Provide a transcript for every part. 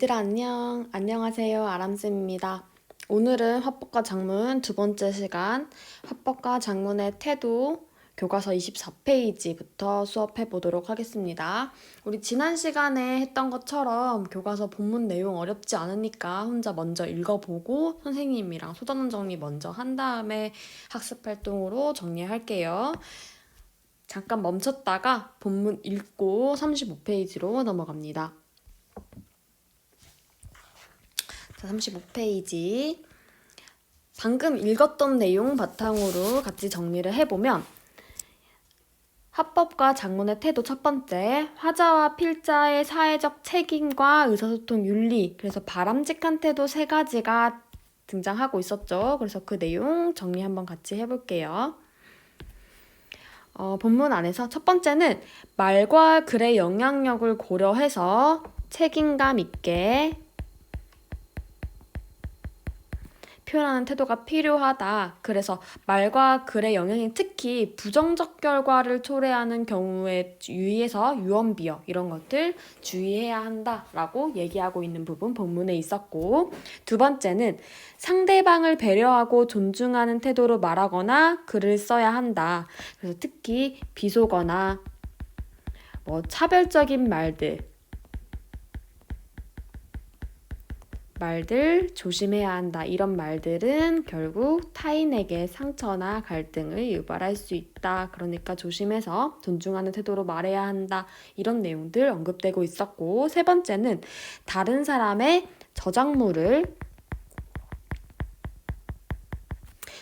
얘들아 안녕. 안녕하세요. 아람쌤입니다. 오늘은 화법과 작문 두 번째 시간 화법과 작문의 태도 교과서 24페이지부터 수업해 보도록 하겠습니다. 우리 지난 시간에 했던 것처럼 교과서 본문 내용 어렵지 않으니까 혼자 먼저 읽어보고 선생님이랑 소단원 정리 먼저 한 다음에 학습 활동으로 정리할게요. 잠깐 멈췄다가 본문 읽고 35페이지로 넘어갑니다. 자, 35페이지. 방금 읽었던 내용 바탕으로 같이 정리를 해보면 화법과 작문의 태도 첫 번째, 화자와 필자의 사회적 책임과 의사소통 윤리, 그래서 바람직한 태도 세 가지가 등장하고 있었죠. 그래서 그 내용 정리 한번 같이 해볼게요. 본문 안에서 첫 번째는 말과 글의 영향력을 고려해서 책임감 있게 표현하는 태도가 필요하다. 그래서 말과 글의 영향이 특히 부정적 결과를 초래하는 경우에 유의해서 유언비어 이런 것들 주의해야 한다라고 얘기하고 있는 부분 본문에 있었고, 두 번째는 상대방을 배려하고 존중하는 태도로 말하거나 글을 써야 한다. 그래서 특히 비속어나 차별적인 말들 조심해야 한다. 이런 말들은 결국 타인에게 상처나 갈등을 유발할 수 있다. 그러니까 조심해서 존중하는 태도로 말해야 한다. 이런 내용들 언급되고 있었고, 세 번째는 다른 사람의 저작물을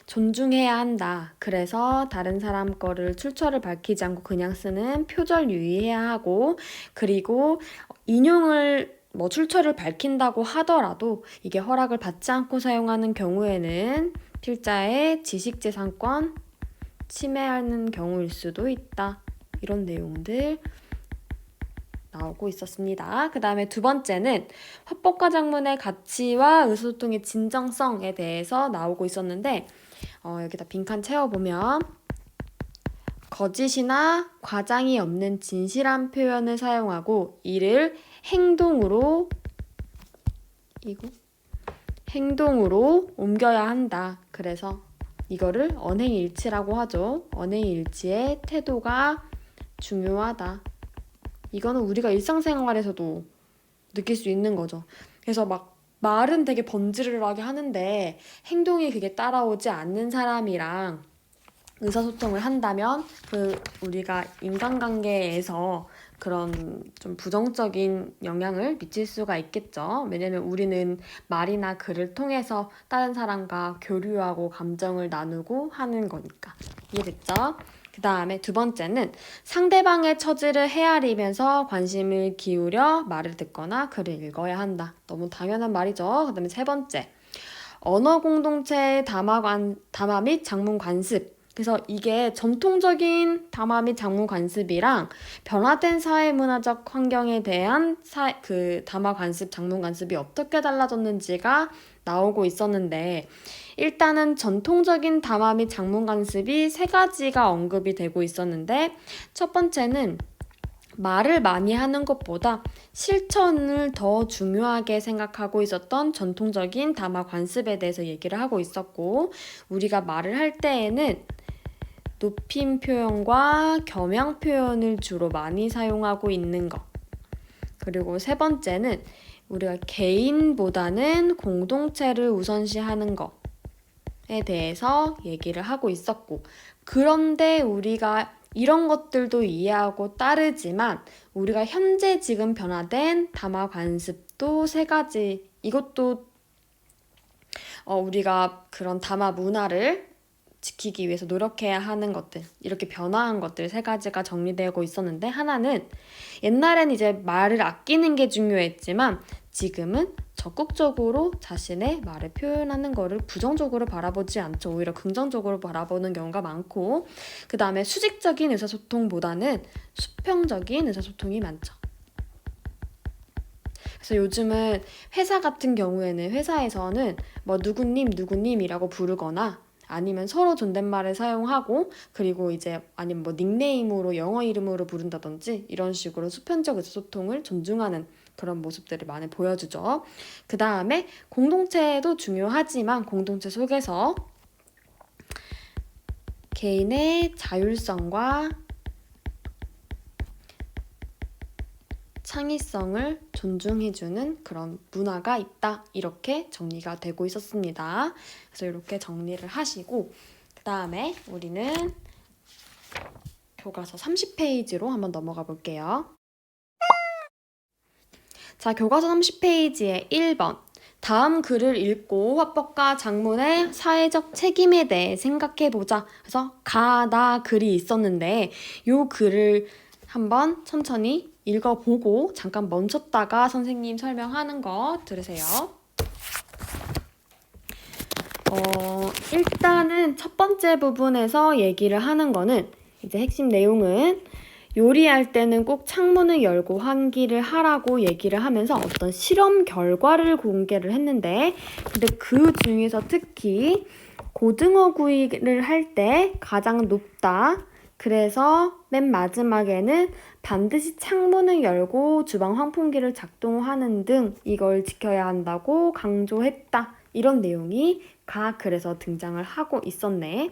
존중해야 한다. 그래서 다른 사람 거를 출처를 밝히지 않고 그냥 쓰는 표절 유의해야 하고, 그리고 인용을 출처를 밝힌다고 하더라도 이게 허락을 받지 않고 사용하는 경우에는 필자의 지식재산권 침해하는 경우일 수도 있다. 이런 내용들 나오고 있었습니다. 그 다음에 두 번째는 화법과 작문의 가치와 의사소통의 진정성에 대해서 나오고 있었는데, 여기다 빈칸 채워보면 거짓이나 과장이 없는 진실한 표현을 사용하고 이를 행동으로 옮겨야 한다. 그래서 이거를 언행일치라고 하죠. 언행일치의 태도가 중요하다. 이거는 우리가 일상생활에서도 느낄 수 있는 거죠. 그래서 말은 되게 번지르르하게 하는데 행동이 그게 따라오지 않는 사람이랑 의사소통을 한다면 우리가 인간관계에서 그런 좀 부정적인 영향을 미칠 수가 있겠죠. 왜냐면 우리는 말이나 글을 통해서 다른 사람과 교류하고 감정을 나누고 하는 거니까. 이해됐죠? 그 다음에 두 번째는 상대방의 처지를 헤아리면서 관심을 기울여 말을 듣거나 글을 읽어야 한다. 너무 당연한 말이죠. 그 다음에 세 번째, 언어 공동체의 담화 및 작문 관습. 그래서 이게 전통적인 담화 및 작문 관습이랑 변화된 사회문화적 환경에 대한 담화 관습, 작문 관습이 어떻게 달라졌는지가 나오고 있었는데, 일단은 전통적인 담화 및 작문 관습이 세 가지가 언급이 되고 있었는데, 첫 번째는 말을 많이 하는 것보다 실천을 더 중요하게 생각하고 있었던 전통적인 담화 관습에 대해서 얘기를 하고 있었고, 우리가 말을 할 때에는 높임 표현과 겸양 표현을 주로 많이 사용하고 있는 것. 그리고 세 번째는 우리가 개인보다는 공동체를 우선시하는 것에 대해서 얘기를 하고 있었고, 그런데 우리가 이런 것들도 이해하고 따르지만 우리가 현재 지금 변화된 담화 관습도 세 가지, 이것도 우리가 그런 담화 문화를 지키기 위해서 노력해야 하는 것들, 이렇게 변화한 것들 세 가지가 정리되고 있었는데, 하나는 옛날엔 이제 말을 아끼는 게 중요했지만 지금은 적극적으로 자신의 말을 표현하는 거를 부정적으로 바라보지 않죠. 오히려 긍정적으로 바라보는 경우가 많고, 그 다음에 수직적인 의사소통보다는 수평적인 의사소통이 많죠. 그래서 요즘은 회사 같은 경우에는 회사에서는 누구님이라고 부르거나 아니면 서로 존댓말을 사용하고, 그리고 이제 아니면 닉네임으로 영어 이름으로 부른다든지 이런 식으로 수평적 의사소통을 존중하는 그런 모습들을 많이 보여주죠. 그 다음에 공동체도 중요하지만 공동체 속에서 개인의 자율성과 창의성을 존중해주는 그런 문화가 있다. 이렇게 정리가 되고 있었습니다. 그래서 이렇게 정리를 하시고 그 다음에 우리는 교과서 30페이지로 한번 넘어가 볼게요. 자, 교과서 30페이지에 1번. 다음 글을 읽고 화법과 작문의 사회적 책임에 대해 생각해보자. 그래서 나 글이 있었는데 이 글을 한번 천천히 읽어보고 잠깐 멈췄다가 선생님 설명하는 거 들으세요. 일단은 첫 번째 부분에서 얘기를 하는 거는 이제 핵심 내용은 요리할 때는 꼭 창문을 열고 환기를 하라고 얘기를 하면서 어떤 실험 결과를 공개를 했는데 근데 그 중에서 특히 고등어 구이를 할 때 가장 높다. 그래서 맨 마지막에는 반드시 창문을 열고 주방 환풍기를 작동하는 등 이걸 지켜야 한다고 강조했다. 이런 내용이 가 글에서 등장을 하고 있었네.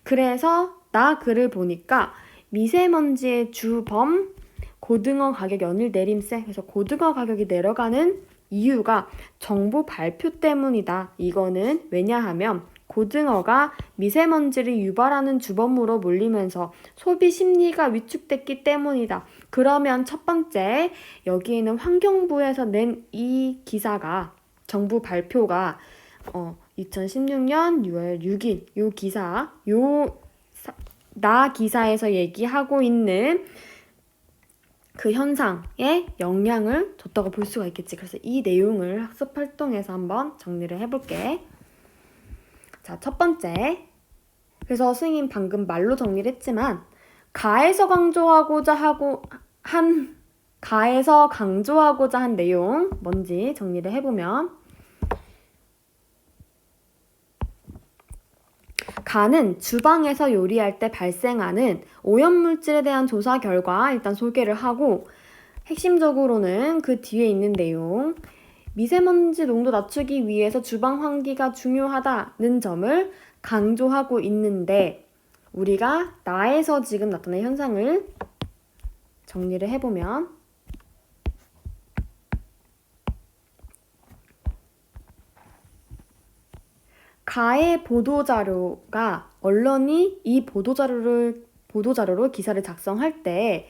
그래서 나 글을 보니까 미세먼지의 주범, 고등어 가격 연일 내림세. 그래서 고등어 가격이 내려가는 이유가 정부 발표 때문이다. 이거는 왜냐하면 고등어가 미세먼지를 유발하는 주범으로 몰리면서 소비 심리가 위축됐기 때문이다. 그러면 첫 번째, 여기에는 환경부에서 낸 이 기사가, 정부 발표가 2016년 6월 6일 요 기사, 나 기사에서 얘기하고 있는 그 현상에 영향을 줬다고 볼 수가 있겠지. 그래서 이 내용을 학습 활동에서 한번 정리를 해볼게. 자, 첫 번째. 그래서 선생님 방금 말로 정리를 했지만 가에서 강조하고자 한 내용 뭔지 정리를 해보면 가는 주방에서 요리할 때 발생하는 오염물질에 대한 조사 결과 일단 소개를 하고 핵심적으로는 그 뒤에 있는 내용 미세먼지 농도 낮추기 위해서 주방 환기가 중요하다는 점을 강조하고 있는데 우리가 나에서 지금 나타난 현상을 정리를 해보면 가의 보도자료가 언론이 이 보도자료로 기사를 작성할 때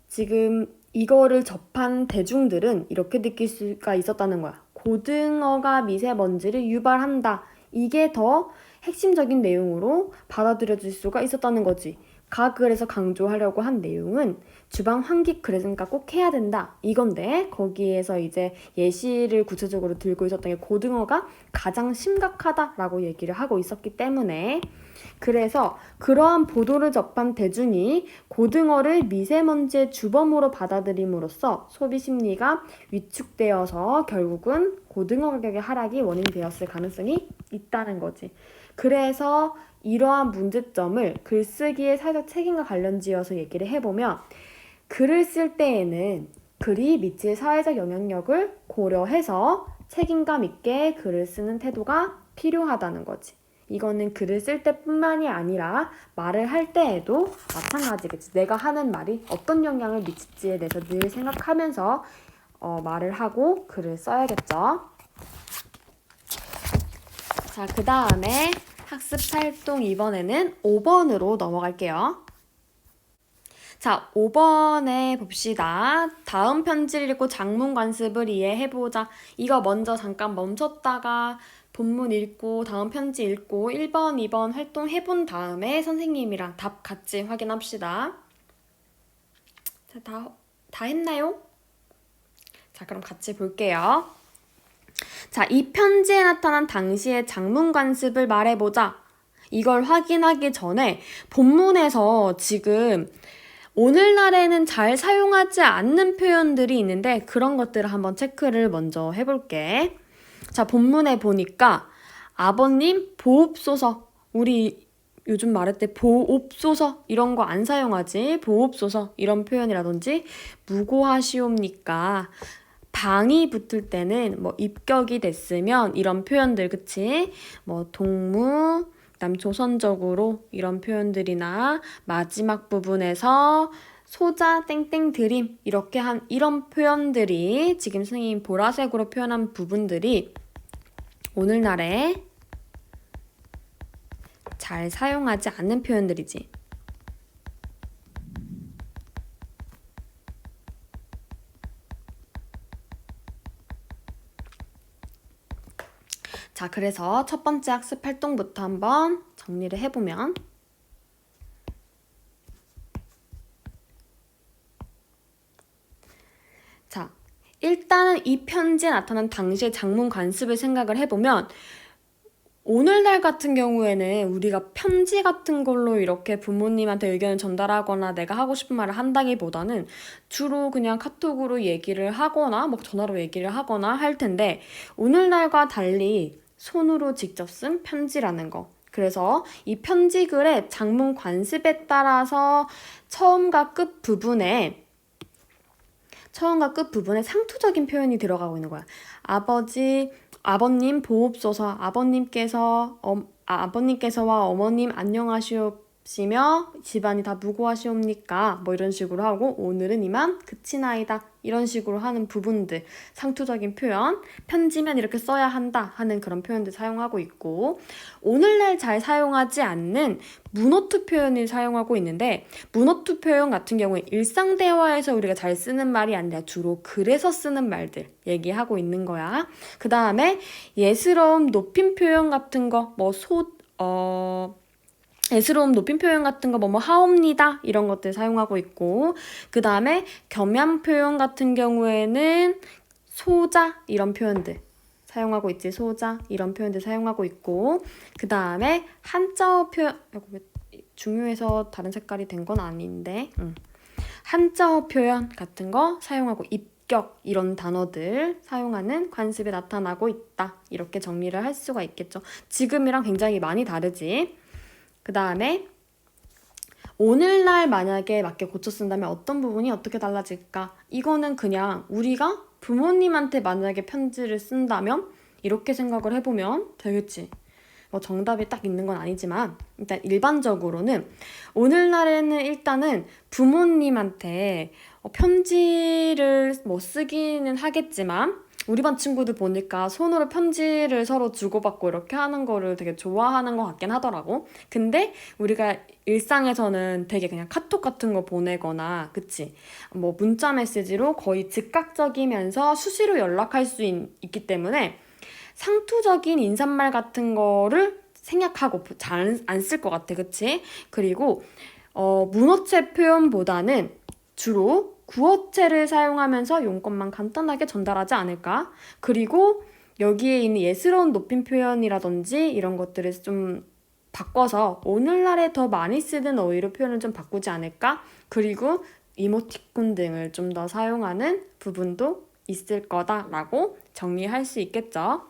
지금 이거를 접한 대중들은 이렇게 느낄 수가 있었다는 거야. 고등어가 미세먼지를 유발한다. 이게 더 핵심적인 내용으로 받아들여질 수가 있었다는 거지. 가 글에서 강조하려고 한 내용은 주방 환기 그러니까 꼭 해야 된다 이건데 거기에서 이제 예시를 구체적으로 들고 있었던 게 고등어가 가장 심각하다라고 얘기를 하고 있었기 때문에 그래서 그러한 보도를 접한 대중이 고등어를 미세먼지의 주범으로 받아들임으로써 소비 심리가 위축되어서 결국은 고등어 가격의 하락이 원인이 되었을 가능성이 있다는 거지. 그래서 이러한 문제점을 글쓰기의 사회적 책임과 관련지어서 얘기를 해보면 글을 쓸 때에는 글이 미칠 사회적 영향력을 고려해서 책임감 있게 글을 쓰는 태도가 필요하다는 거지. 이거는 글을 쓸 때뿐만이 아니라 말을 할 때에도 마찬가지겠지. 내가 하는 말이 어떤 영향을 미칠지에 대해서 늘 생각하면서 말을 하고 글을 써야겠죠. 자, 그 다음에 학습활동 이번에는 5번으로 넘어갈게요. 자, 5번에 봅시다. 다음 편지를 읽고 작문 관습을 이해해보자. 이거 먼저 잠깐 멈췄다가 본문 읽고 다음 편지 읽고 1번, 2번 활동해본 다음에 선생님이랑 답 같이 확인합시다. 자, 다 했나요? 자, 그럼 같이 볼게요. 자, 이 편지에 나타난 당시의 작문 관습을 말해보자. 이걸 확인하기 전에 본문에서 지금 오늘날에는 잘 사용하지 않는 표현들이 있는데 그런 것들을 한번 체크를 먼저 해볼게. 자, 본문에 보니까 아버님 보옵소서. 우리 요즘 말할 때 보옵소서 이런 거 안 사용하지. 보옵소서 이런 표현이라든지 무고하시옵니까. 방이 붙을 때는 뭐 입격이 됐으면 이런 표현들 그치? 뭐 동무, 그다음 조선적으로 이런 표현들이나 마지막 부분에서 소자 땡땡 드림 이렇게 한 이런 표현들이 지금 선생님 보라색으로 표현한 부분들이 오늘날에 잘 사용하지 않는 표현들이지. 자, 그래서 첫 번째 학습 활동부터 한번 정리를 해보면 자, 일단은 이 편지에 나타난 당시의 장문 관습을 생각을 해보면 오늘날 같은 경우에는 우리가 편지 같은 걸로 이렇게 부모님한테 의견을 전달하거나 내가 하고 싶은 말을 한다기보다는 주로 그냥 카톡으로 얘기를 하거나 뭐 전화로 얘기를 하거나 할 텐데 오늘날과 달리 손으로 직접 쓴 편지라는 거. 그래서 이 편지글의 장문 관습에 따라서 처음과 끝 부분에 상투적인 표현이 들어가고 있는 거야. 아버님 보옵소서. 아버님께서와 어머님 안녕하시옵시며 집안이 다 무고하시옵니까? 뭐 이런 식으로 하고 오늘은 이만 그치나이다. 이런 식으로 하는 부분들, 상투적인 표현, 편지면 이렇게 써야 한다 하는 그런 표현들 사용하고 있고 오늘날 잘 사용하지 않는 문어투 표현을 사용하고 있는데 문어투 표현 같은 경우에 일상 대화에서 우리가 잘 쓰는 말이 아니라 주로 글에서 쓰는 말들 얘기하고 있는 거야. 그 다음에 예스러운 높임 표현 같은 거 예스러운 높임 표현 같은 거 하옵니다 이런 것들 사용하고 있고 그 다음에 겸양 표현 같은 경우에는 소자 이런 표현들 사용하고 있지. 소자 이런 표현들 사용하고 있고 그 다음에 한자어 표현 중요해서 다른 색깔이 된 건 아닌데 한자어 표현 같은 거 사용하고 입격 이런 단어들 사용하는 관습이 나타나고 있다. 이렇게 정리를 할 수가 있겠죠. 지금이랑 굉장히 많이 다르지. 그 다음에 오늘날 만약에 맞게 고쳐 쓴다면 어떤 부분이 어떻게 달라질까? 이거는 그냥 우리가 부모님한테 만약에 편지를 쓴다면 이렇게 생각을 해보면 되겠지. 뭐 정답이 딱 있는 건 아니지만 일단 일반적으로는 오늘날에는 일단은 부모님한테 편지를 쓰기는 하겠지만 우리 반 친구들 보니까 손으로 편지를 서로 주고받고 이렇게 하는 거를 되게 좋아하는 것 같긴 하더라고. 근데 우리가 일상에서는 되게 그냥 카톡 같은 거 보내거나 그치? 뭐 문자 메시지로 거의 즉각적이면서 수시로 연락할 수 있기 때문에 상투적인 인사말 같은 거를 생략하고 잘 안 쓸 것 같아. 그치? 그리고 문어체 표현보다는 주로 구어체를 사용하면서 용건만 간단하게 전달하지 않을까? 그리고 여기에 있는 예스러운 높임 표현이라든지 이런 것들을 좀 바꿔서 오늘날에 더 많이 쓰는 어휘로 표현을 좀 바꾸지 않을까? 그리고 이모티콘 등을 좀 더 사용하는 부분도 있을 거다라고 정리할 수 있겠죠.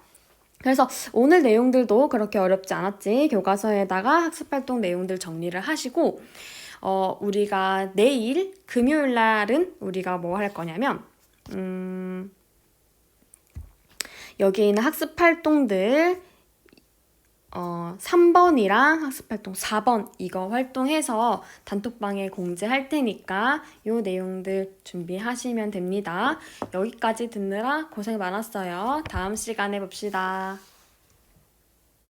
그래서 오늘 내용들도 그렇게 어렵지 않았지. 교과서에다가 학습활동 내용들 정리를 하시고 우리가 내일 금요일 날은 우리가 뭐 할 거냐면 여기 있는 학습활동들 3번이랑 학습활동 4번 이거 활동해서 단톡방에 공지할 테니까 요 내용들 준비하시면 됩니다. 여기까지 듣느라 고생 많았어요. 다음 시간에 봅시다.